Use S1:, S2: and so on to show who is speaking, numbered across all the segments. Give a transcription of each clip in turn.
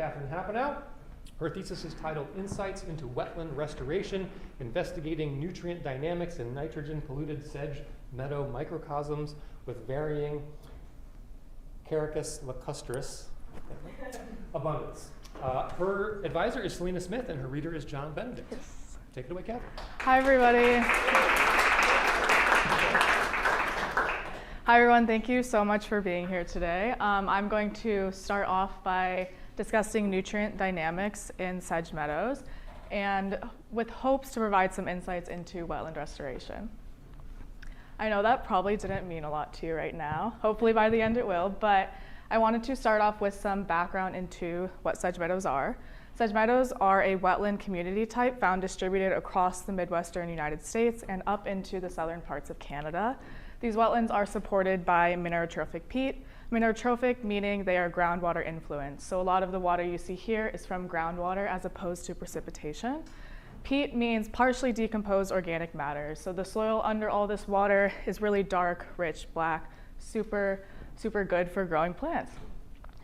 S1: Katherine Harpenau. Her thesis is titled Insights into Wetland Restoration, Investigating Nutrient Dynamics in Nitrogen-Polluted Sedge Meadow Microcosms with Varying Carex lacustris abundance. Her advisor is Selena Smith, and her reader is John Benedict.
S2: Yes.
S1: Take it away, Katherine.
S2: Hi, everybody. Hi, everyone. Thank you so much for being here today. I'm going to start off by discussing nutrient dynamics in sedge meadows, and with hopes to provide some insights into wetland restoration. I know that probably didn't mean a lot to you right now. Hopefully by the end it will, but I wanted to start off with some background into what sedge meadows are. Sedge meadows are a wetland community type found distributed across the Midwestern United States and up into the southern parts of Canada. These wetlands are supported by minerotrophic peat. Minerotrophic meaning they are groundwater influenced. So a lot of the water you see here is from groundwater as opposed to precipitation. Peat means partially decomposed organic matter. So the soil under all this water is really dark, rich, black, super good for growing plants.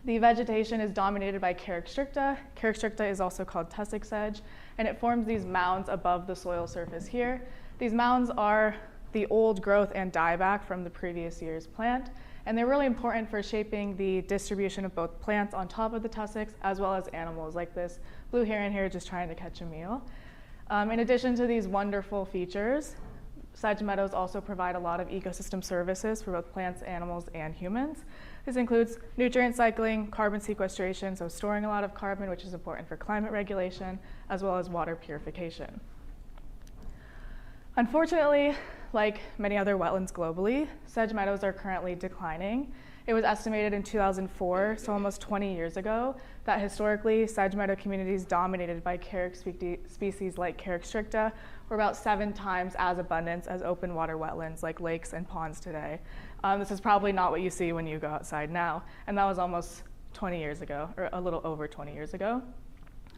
S2: The vegetation is dominated by Carex stricta. Carex stricta is also called tussock sedge, and it forms these mounds above the soil surface here. These mounds are the old growth and dieback from the previous year's plant, and they're really important for shaping the distribution of both plants on top of the tussocks as well as animals like this blue heron here just trying to catch a meal. In addition to these wonderful features, sedge meadows also provide a lot of ecosystem services for both plants, animals, and humans. This includes nutrient cycling, carbon sequestration, so storing a lot of carbon, which is important for climate regulation, as well as water purification. Unfortunately, like many other wetlands globally, sedge meadows are currently declining. It was estimated in 2004, so almost 20 years ago, that historically sedge meadow communities dominated by Carex species like Carex stricta were about 7 times as abundant as open water wetlands like lakes and ponds today. This is probably not what you see when you go outside now, and that was almost 20 years ago, or a little over 20 years ago.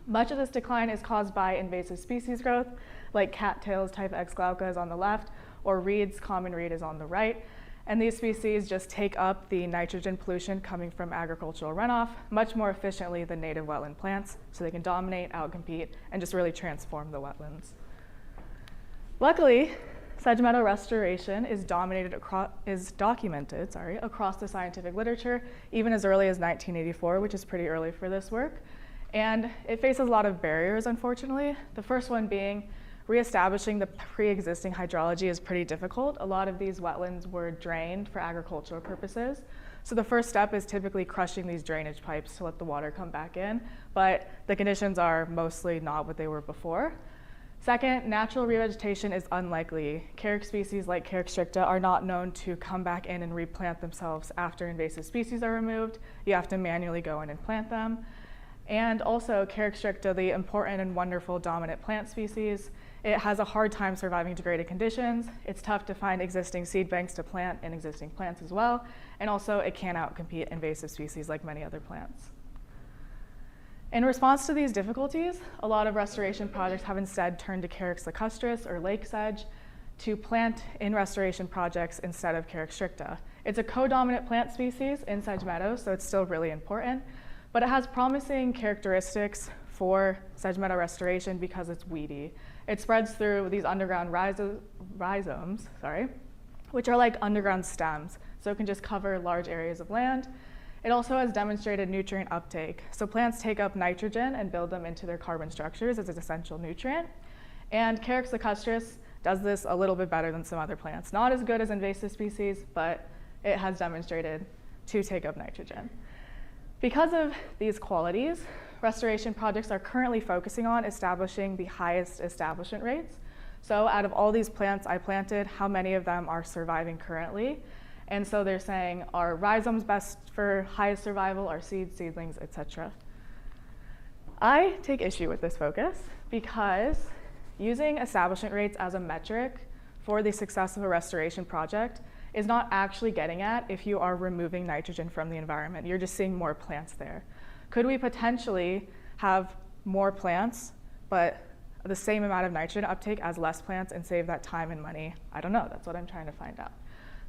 S2: Much of this decline is caused by invasive species growth, like cattails type X glauca is on the left, or reeds, common reed is on the right. And these species just take up the nitrogen pollution coming from agricultural runoff much more efficiently than native wetland plants, so they can dominate, outcompete, and just really transform the wetlands. Luckily, sedge meadow restoration is documented across the scientific literature, even as early as 1984, which is pretty early for this work. And it faces a lot of barriers, unfortunately. The first one being reestablishing the pre-existing hydrology is pretty difficult. A lot of these wetlands were drained for agricultural purposes. So the first step is typically crushing these drainage pipes to let the water come back in, but the conditions are mostly not what they were before. Second, natural revegetation is unlikely. Carex species like Carex stricta are not known to come back in and replant themselves after invasive species are removed. You have to manually go in and plant them. And also Carex stricta, the important and wonderful dominant plant species, it has a hard time surviving degraded conditions. It's tough to find existing seed banks to plant in existing plants as well. And also it can outcompete invasive species like many other plants. In response to these difficulties, a lot of restoration projects have instead turned to Carex lacustris or lake sedge to plant in restoration projects instead of Carex stricta. It's a co-dominant plant species in sedge meadows, so it's still really important. But it has promising characteristics for sedge meadow restoration because it's weedy. It spreads through these underground rhizomes, which are like underground stems, so it can just cover large areas of land. It also has demonstrated nutrient uptake. So plants take up nitrogen and build them into their carbon structures as an essential nutrient. And Carex lacustris does this a little bit better than some other plants. Not as good as invasive species, but it has demonstrated to take up nitrogen. Because of these qualities, restoration projects are currently focusing on establishing the highest establishment rates. So out of all these plants I planted, how many of them are surviving currently? And so they're saying, are rhizomes best for highest survival, are seeds, seedlings, etc.? I take issue with this focus because using establishment rates as a metric for the success of a restoration project is not actually getting at if you are removing nitrogen from the environment. You're just seeing more plants there. Could we potentially have more plants, but the same amount of nitrogen uptake as less plants and save that time and money? I don't know. That's what I'm trying to find out.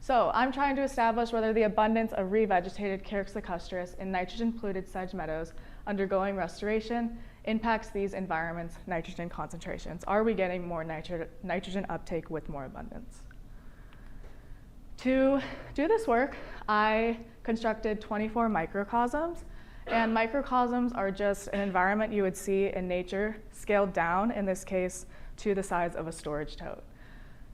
S2: So I'm trying to establish whether the abundance of revegetated Carex lacustris in nitrogen-polluted sedge meadows undergoing restoration impacts these environments' nitrogen concentrations. Are we getting more nitrogen uptake with more abundance? To do this work, I constructed 24 microcosms. And microcosms are just an environment you would see in nature, scaled down, in this case, to the size of a storage tote.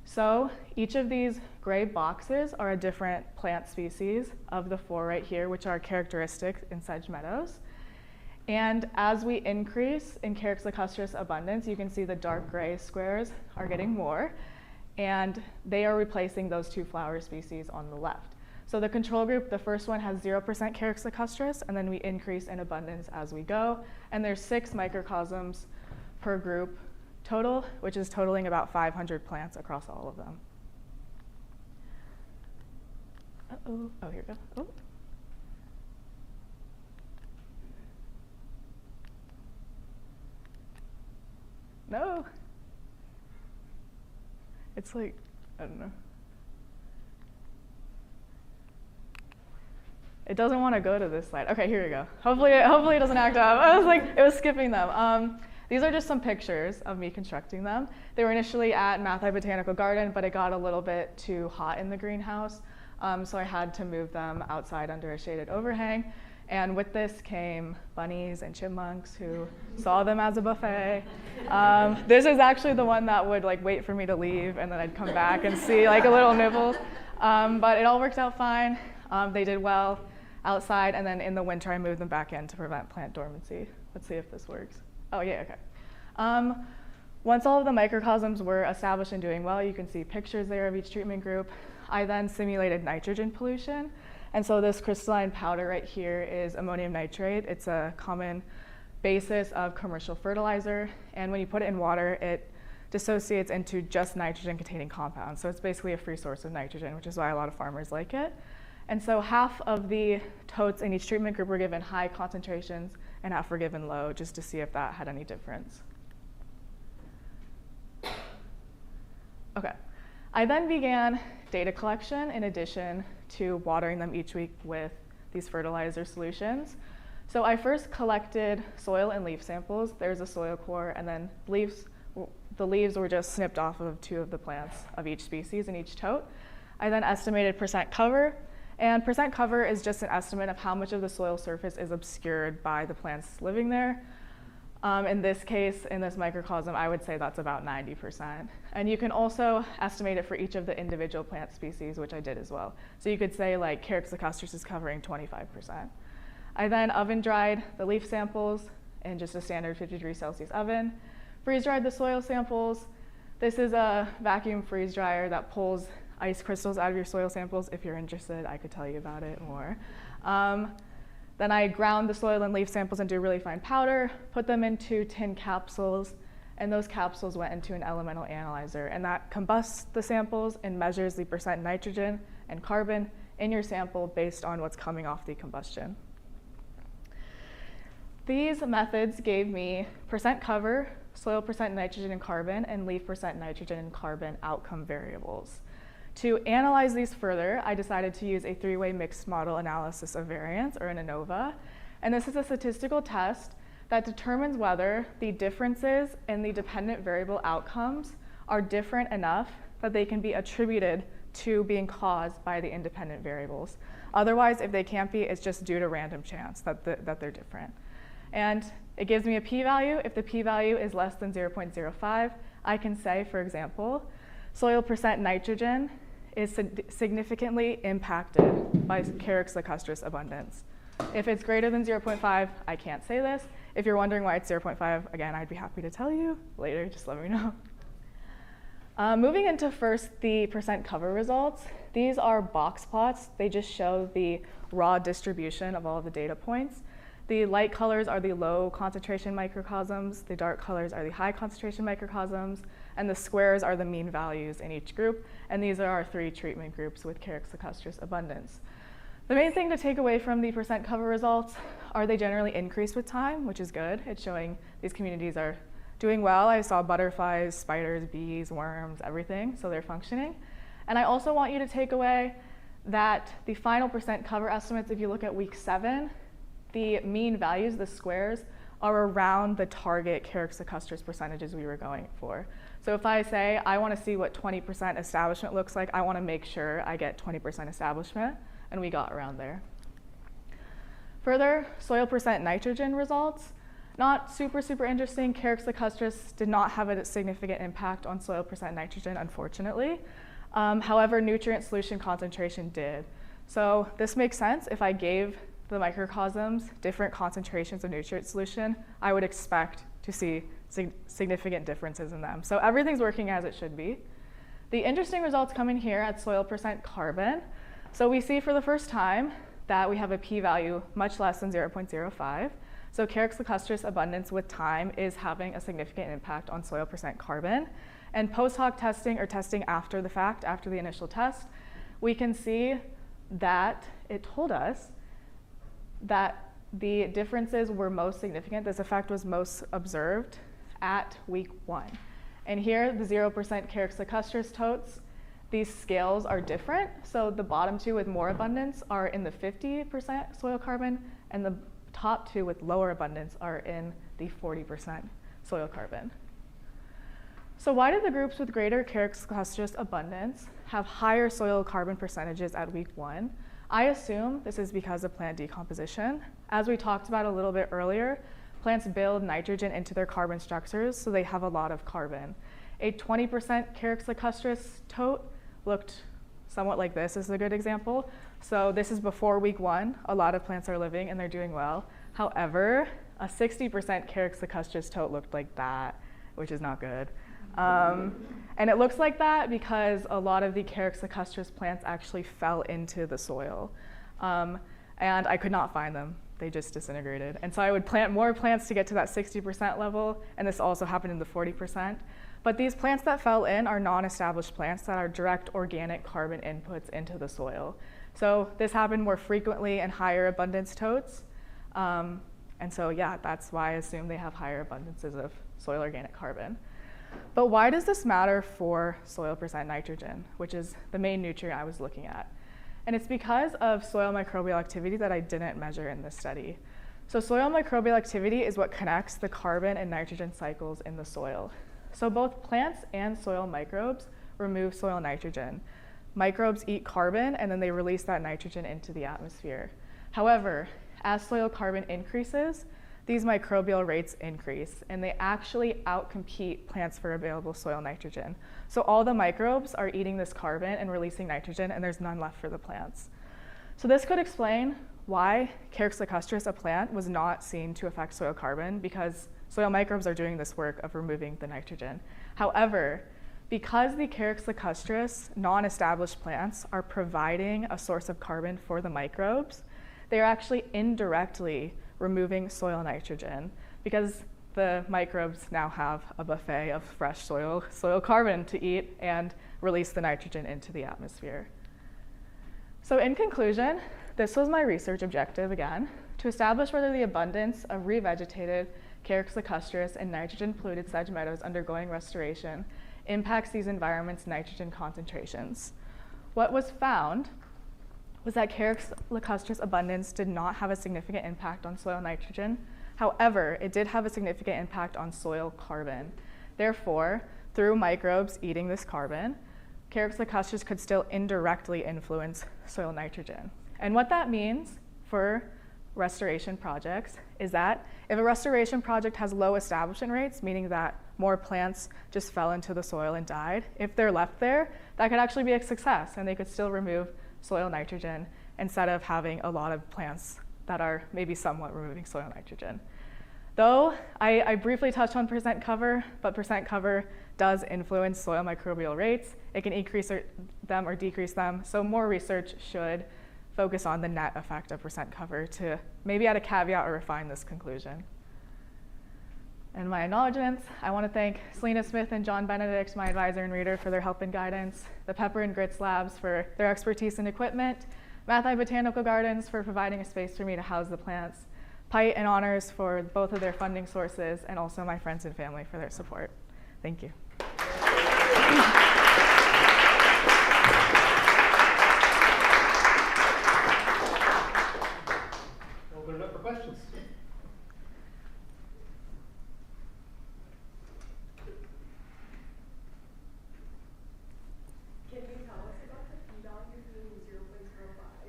S2: So each of these gray boxes are a different plant species of the 4 right here, which are characteristic in sedge meadows. And as we increase in Carex lacustris abundance, you can see the dark gray squares are getting more, and they are replacing those 2 flower species on the left. So the control group, the first one has 0% Carex lacustris, and then we increase in abundance as we go. And there's 6 microcosms per group total, which is totaling about 500 plants across all of them. Uh-oh. Oh, here we go. Oh. No. It's like, I don't know. It doesn't want to go to this slide. Okay, here we go. Hopefully it doesn't act up. I was like, it was skipping them. These are just some pictures of me constructing them. They were initially at Mathi Botanical Garden, but it got a little bit too hot in the greenhouse, so I had to move them outside under a shaded overhang. And with this came bunnies and chipmunks who saw them as a buffet. This is actually the one that would like wait for me to leave, and then I'd come back and see like a little nibble. But it all worked out fine. They did well outside, and then in the winter I moved them back in to prevent plant dormancy. Let's see if this works. Oh yeah, okay. Once all of the microcosms were established and doing well, you can see pictures there of each treatment group. I then simulated nitrogen pollution. And so this crystalline powder right here is ammonium nitrate. It's a common basis of commercial fertilizer. And when you put it in water, it dissociates into just nitrogen-containing compounds. So it's basically a free source of nitrogen, which is why a lot of farmers like it. And so half of the totes in each treatment group were given high concentrations and half were given low, just to see if that had any difference. Okay. I then began data collection in addition to watering them each week with these fertilizer solutions. So I first collected soil and leaf samples. There's a soil core, and then the leaves were just snipped off of 2 of the plants of each species in each tote. I then estimated percent cover, and percent cover is just an estimate of how much of the soil surface is obscured by the plants living there. In this case, in this microcosm, I would say that's about 90%. And you can also estimate it for each of the individual plant species, which I did as well. So you could say like Carex lacustris is covering 25%. I then oven dried the leaf samples in just a standard 50°C oven, freeze dried the soil samples. This is a vacuum freeze dryer that pulls ice crystals out of your soil samples. If you're interested, I could tell you about it more. Then I ground the soil and leaf samples into a really fine powder, put them into tin capsules, and those capsules went into an elemental analyzer. And that combusts the samples and measures the percent nitrogen and carbon in your sample based on what's coming off the combustion. These methods gave me percent cover, soil percent nitrogen and carbon, and leaf percent nitrogen and carbon outcome variables. To analyze these further, I decided to use a 3-way mixed model analysis of variance, or an ANOVA. And this is a statistical test that determines whether the differences in the dependent variable outcomes are different enough that they can be attributed to being caused by the independent variables. Otherwise, if they can't be, it's just due to random chance that they're different. And it gives me a p-value. If the p-value is less than 0.05, I can say, for example, soil percent nitrogen is significantly impacted by Carex lacustris abundance. If it's greater than 0.5, I can't say this. If you're wondering why it's 0.5, again, I'd be happy to tell you later, just let me know. Moving into first the percent cover results, these are box plots. They just show the raw distribution of all of the data points. The light colors are the low concentration microcosms, the dark colors are the high concentration microcosms, and the squares are the mean values in each group, and these are our 3 treatment groups with Carex lacustris abundance. The main thing to take away from the percent cover results are they generally increase with time, which is good. It's showing these communities are doing well. I saw butterflies, spiders, bees, worms, everything, so they're functioning. And I also want you to take away that the final percent cover estimates, if you look at week 7, the mean values, the squares, are around the target Carex lacustris percentages we were going for. So if I say I want to see what 20% establishment looks like, I want to make sure I get 20% establishment, and we got around there. Further, soil percent nitrogen results, not super interesting. Carex lacustris did not have a significant impact on soil percent nitrogen, unfortunately. However, nutrient solution concentration did. So this makes sense. If I gave the microcosms different concentrations of nutrient solution, I would expect to see significant differences in them. So everything's working as it should be. The interesting results come in here at soil percent carbon. So we see for the first time that we have a p-value much less than 0.05. So Carex lacustris abundance with time is having a significant impact on soil percent carbon. And post hoc testing, or testing after the fact, after the initial test, we can see that it told us that the differences were most significant. This effect was most observed at week 1. And here, the 0% Carex lacustris totes, these scales are different. So the bottom two with more abundance are in the 50% soil carbon, and the top two with lower abundance are in the 40% soil carbon. So why did the groups with greater Carex lacustris abundance have higher soil carbon percentages at week 1? I assume this is because of plant decomposition. As we talked about a little bit earlier, plants build nitrogen into their carbon structures, so they have a lot of carbon. A 20% Carex lacustris tote looked somewhat like this. This is a good example. So this is before week 1. A lot of plants are living and they're doing well. However, a 60% Carex lacustris tote looked like that, which is not good. And it looks like that because a lot of the Carex lacustris plants actually fell into the soil. And I could not find them. They just disintegrated. And so I would plant more plants to get to that 60% level, and this also happened in the 40%. But these plants that fell in are non-established plants that are direct organic carbon inputs into the soil. So this happened more frequently in higher abundance totes. And so yeah, that's why I assume they have higher abundances of soil organic carbon. But why does this matter for soil percent nitrogen, which is the main nutrient I was looking at? And it's because of soil microbial activity that I didn't measure in this study. So soil microbial activity is what connects the carbon and nitrogen cycles in the soil. So both plants and soil microbes remove soil nitrogen. Microbes eat carbon and then they release that nitrogen into the atmosphere. However, as soil carbon increases, these microbial rates increase, and they actually outcompete plants for available soil nitrogen. So all the microbes are eating this carbon and releasing nitrogen, and there's none left for the plants. So this could explain why Carex lacustris, a plant, was not seen to affect soil carbon, because soil microbes are doing this work of removing the nitrogen. However, because the Carex lacustris non-established plants are providing a source of carbon for the microbes, they are actually indirectly removing soil nitrogen, because the microbes now have a buffet of fresh soil carbon to eat and release the nitrogen into the atmosphere. So in conclusion, this was my research objective again, to establish whether the abundance of revegetated Carex lacustris and nitrogen-polluted sedge meadows undergoing restoration impacts these environments' nitrogen concentrations. What was found was that Carex lacustris abundance did not have a significant impact on soil nitrogen. However, it did have a significant impact on soil carbon. Therefore, through microbes eating this carbon, Carex lacustris could still indirectly influence soil nitrogen. And what that means for restoration projects is that if a restoration project has low establishment rates, meaning that more plants just fell into the soil and died, if they're left there, that could actually be a success, and they could still remove soil nitrogen instead of having a lot of plants that are maybe somewhat removing soil nitrogen. Though I briefly touched on percent cover, but percent cover does influence soil microbial rates. It can increase them or decrease them, so more research should focus on the net effect of percent cover to maybe add a caveat or refine this conclusion. And my acknowledgements, I want to thank Selena Smith and John Benedict, my advisor and reader, for their help and guidance, the Pepper and Grits Labs for their expertise and equipment, Mathi Botanical Gardens for providing a space for me to house the plants, PitE and Honors for both of their funding sources, and also my friends and family for their support. Thank you.
S1: Open it up for questions.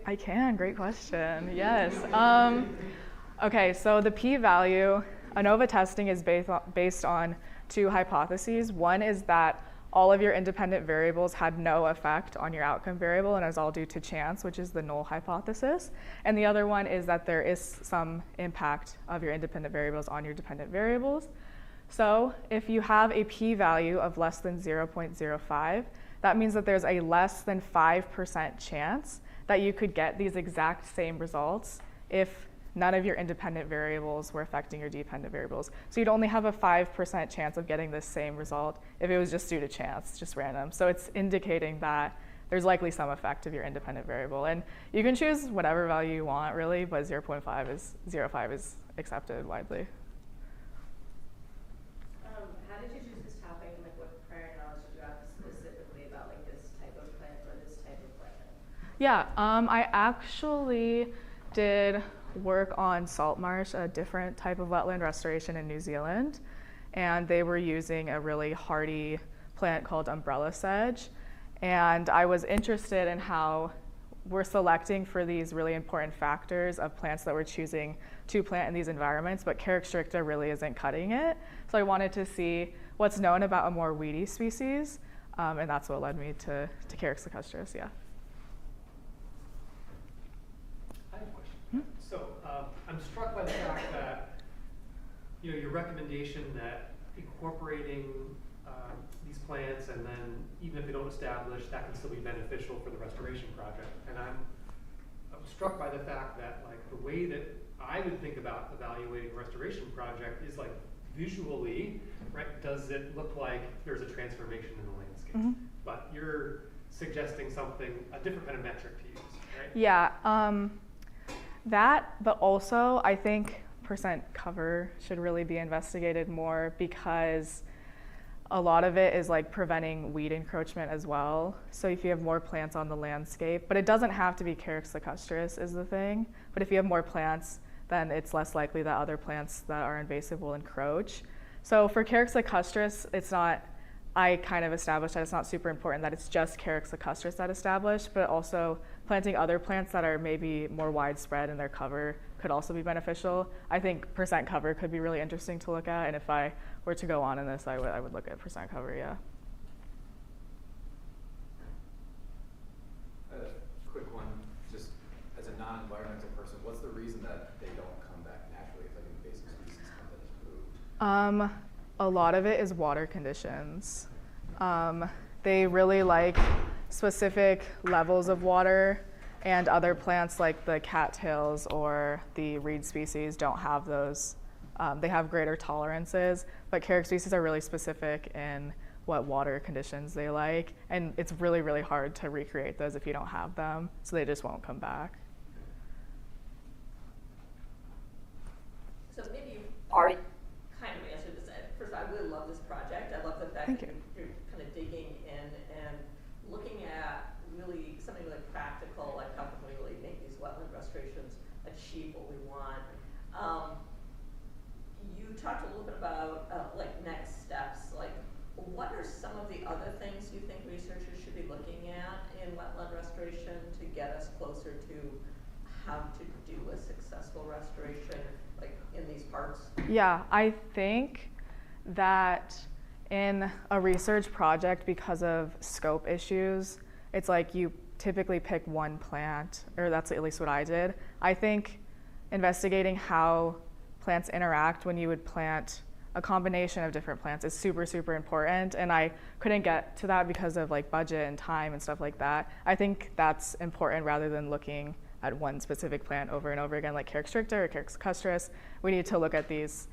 S2: I can, great question, yes. Okay, so the p-value, ANOVA testing is based on two hypotheses. One is that all of your independent variables had no effect on your outcome variable and is all due to chance, which is the null hypothesis. And the other one is that there is some impact of your independent variables on your dependent variables. So if you have a p-value of less than 0.05, that means that there's a less than 5% chance that you could get these exact same results if none of your independent variables were affecting your dependent variables. So you'd only have a 5% chance of getting this same result if it was just due to chance, just random. So it's indicating that there's likely some effect of your independent variable. And you can choose whatever value you want, really, but 0.05 is accepted widely.
S3: How did you choose this topic, and like what prior knowledge did you have specifically about like this type of plant or this type of plant?
S2: Yeah, I actually did work on salt marsh, a different type of wetland restoration in New Zealand, and they were using a really hardy plant called umbrella sedge. And I was interested in how we're selecting for these really important factors of plants that we're choosing to plant in these environments, but Carex stricta really isn't cutting it. So I wanted to see what's known about a more weedy species, and that's what led me to Carex lacustris, yeah.
S1: I have a question. So I'm struck by the fact that your recommendation that incorporating these plants, and then even if they don't establish, that can still be beneficial for the restoration project. And I'm struck by the fact that like the way that I would think about evaluating a restoration project is like visually, right? Does it look like there's a transformation in the landscape?
S2: Mm-hmm.
S1: But you're suggesting something, a different kind of metric to use, right?
S2: Yeah. That, but also I think percent cover should really be investigated more, because a lot of it is like preventing weed encroachment as well. So if you have more plants on the landscape, but it doesn't have to be Carex lacustris is the thing, but if you have more plants, then it's less likely that other plants that are invasive will encroach. So for Carex lacustris, it's not, I kind of established that it's not super important that it's just Carex lacustris that established, but also planting other plants that are maybe more widespread in their cover could also be beneficial. I think percent cover could be really interesting to look at, and if I were to go on in this, I would look at percent cover, yeah.
S4: A quick one, just as a non-environmental person, what's the reason that they don't come back naturally if like an invasive species comes and is moved?
S2: A lot of it is water conditions. They really like specific levels of water, and other plants like the cattails or the reed species don't have those. They have greater tolerances, but Carex species are really specific in what water conditions they like, and it's really, really hard to recreate those if you don't have them, so they just won't come back.
S3: So maybe you've already kind of answered this. First, I really love this project. I love the fact
S2: Thank
S3: that
S2: you.
S3: you're kind of digging in and looking at really something really practical, like how can we really make these wetland restorations achieve what we want. You talked a little bit about like next steps. Like, what are some of the other things you think researchers should be looking at in wetland restoration to get us closer to how to do a successful restoration, like in these parks?
S2: Yeah, I think that in a research project, because of scope issues, it's like you typically pick one plant, or that's at least what I did. I think investigating how plants interact when you would plant a combination of different plants is super, super important, and I couldn't get to that because of like budget and time and stuff like that. I think that's important rather than looking at one specific plant over and over again, like Carex stricta or Carex lacustris. We need to look at these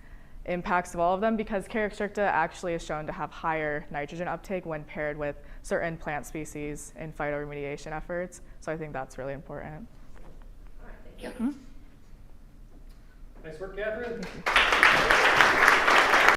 S2: impacts of all of them, because Carex stricta actually is shown to have higher nitrogen uptake when paired with certain plant species in phytoremediation efforts. So I think that's really important.
S3: All right, thank you.
S1: Nice work, Catherine.